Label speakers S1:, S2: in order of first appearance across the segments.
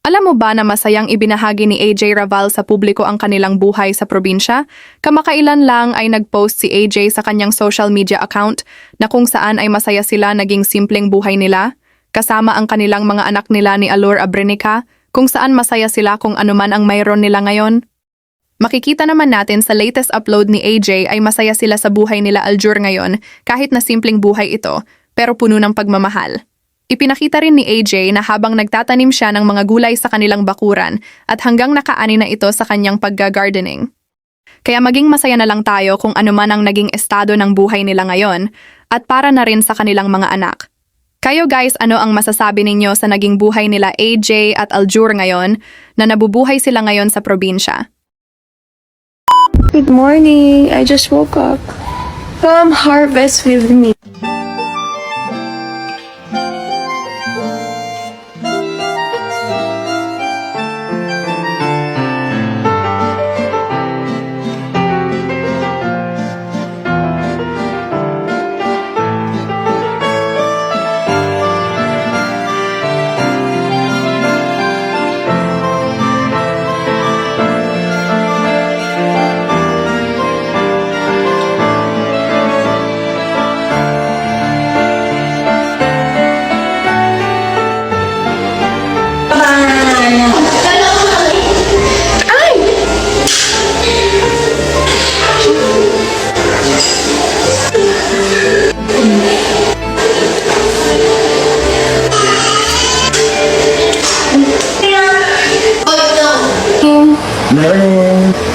S1: Alam mo ba na masayang ibinahagi ni AJ Raval sa publiko ang kanilang buhay sa probinsya? Kamakailan lang ay nag-post si AJ sa kanyang social media account na kung saan ay masaya sila naging simpleng buhay nila, kasama ang kanilang mga anak nila ni Alor Abrenica, kung saan masaya sila kung anuman ang mayroon nila ngayon. Makikita naman natin sa latest upload ni AJ ay masaya sila sa buhay nila Aljur ngayon kahit na simpleng buhay ito, pero puno ng pagmamahal. Ipinakita rin ni AJ na habang nagtatanim siya ng mga gulay sa kanilang bakuran at hanggang nakaani na ito sa kanyang pagga-gardening. Kaya maging masaya na lang tayo kung ano man ang naging estado ng buhay nila ngayon at para na rin sa kanilang mga anak. Kayo guys, ano ang masasabi ninyo sa naging buhay nila AJ at Aljur ngayon na nabubuhay sila ngayon sa probinsya?
S2: Good morning. I just woke up. Come harvest with me.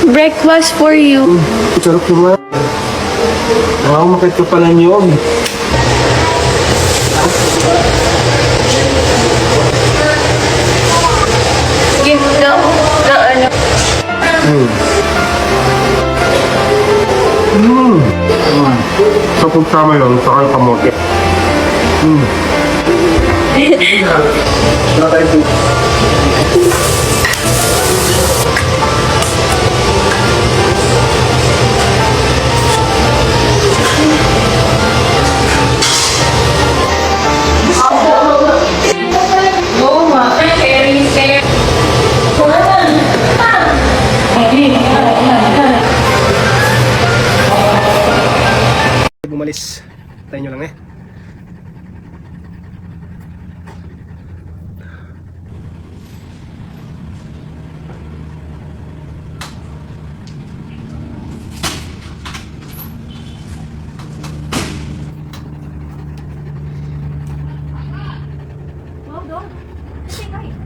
S2: Breakfast for you.
S3: Sarap naman. Wow, makit ka pala niyog.
S2: Gift na ano.
S3: So kung tama yun, saka yung kamote. Bumalis. Tayo nyo lang eh.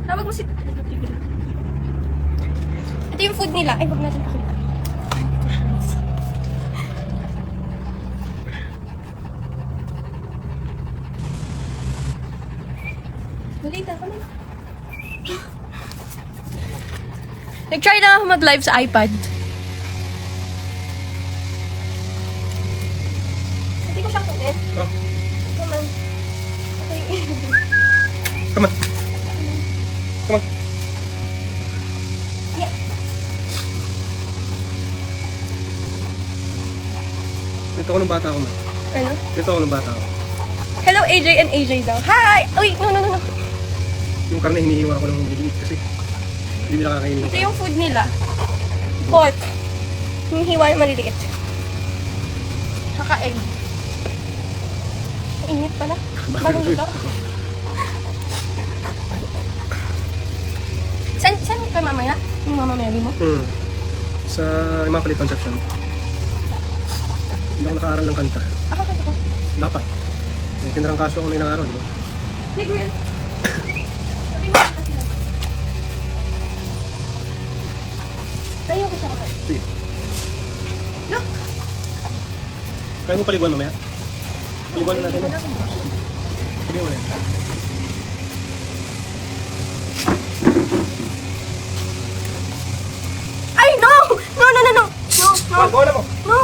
S2: Tawag mo si... Ito yung food nila. Ay, wag natin pakita. Balita ka na. Nag-try lang ako mag-live sa iPad. Hindi ko siya kunin.
S3: Oh,
S2: Come on. Okay.
S3: come on. Come on.
S2: Yeah.
S3: Ito ko ng bata ko, man.
S2: Ano?
S3: Ito ko ng bata ko.
S2: Hello, AJ and AJ daw. Hi! Uy, no.
S3: Yung karne hinihiwa ko ng maliliit kasi hindi nila kakainin.
S2: Ito yung food nila. Pork. Yung hiwa yung maliliit. Saka egg. Init pala. Bagong luto. Saan ka mamaya? Yung mama Mary mo?
S3: Sa Immaculate Conception. Hindi ako nakaaral ng kanta.
S2: Ako.
S3: Dapat. May tinarang kaso ako na inaaral, di ba?
S2: Hey, girl. Tayo ko siya kapag.
S3: Sige.
S2: Look!
S3: Kaya mo paliguan mamaya? Paliguan na natin. Paliguan mo na yan.
S2: Ay, no! No!
S3: Bola mo!
S2: No!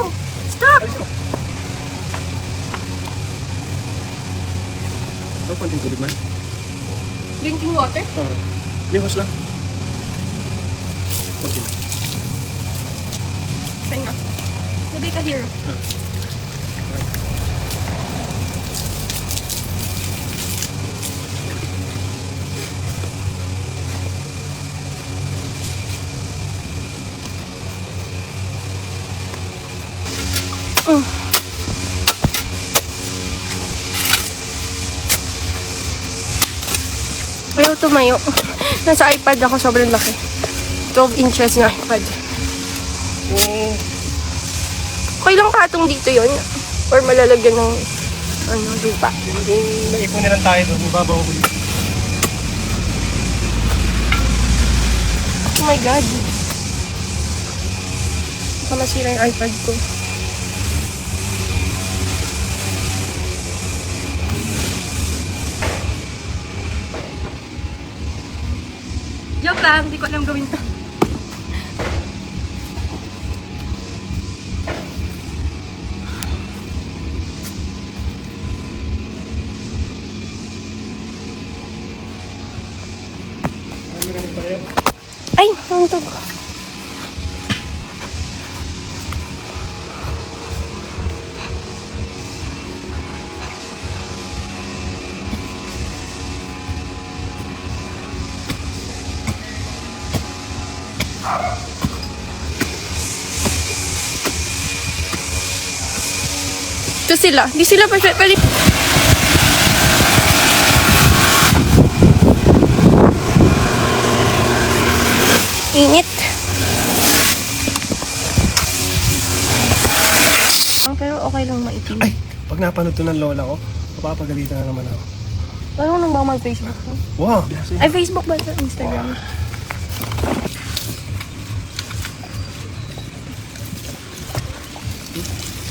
S2: Stop!
S3: Alis mo! Ano konting tubig man?
S2: Drinking water?
S3: Lihos lang. Konti lang.
S2: Pahinga. Sabi ka hero. Ayaw tumayo. Nasa iPad ako, sobrang laki. 12 inches na iPad. Okay lang patong dito yon or malalagyan ng lupa.
S3: Naipon nilang tayo doon. Ibabaw ko dito.
S2: Oh my God. Baka masira yung iPad ko. Joke lang, hindi ko alam gawin to. Ay, ang tog. Ito sila. Di sila pa pwede. Init. Pero okay lang maitim.
S3: Ay, pag napanood to ng lola ko, mapapagalitan na naman ako.
S2: Parang nang ba mag-Facebook ko?
S3: Wow!
S2: Ay, Facebook ba ito? Instagram?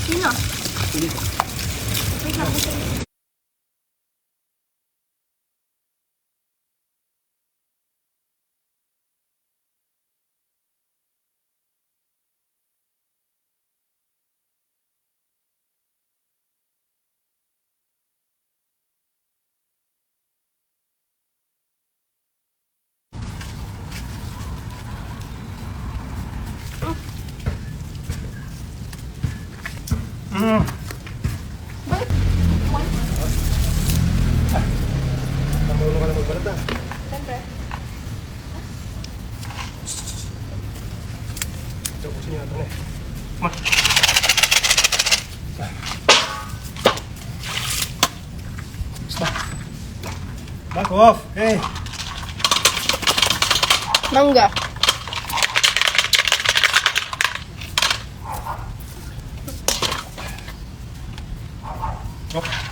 S2: Sino? Wait lang.
S3: Namulo ka na magbalat ah.
S2: Siyempre.
S3: Joke ko siya ito na eh. Ma! Stop! Back off! Hey!
S2: Mangga.
S3: Oh!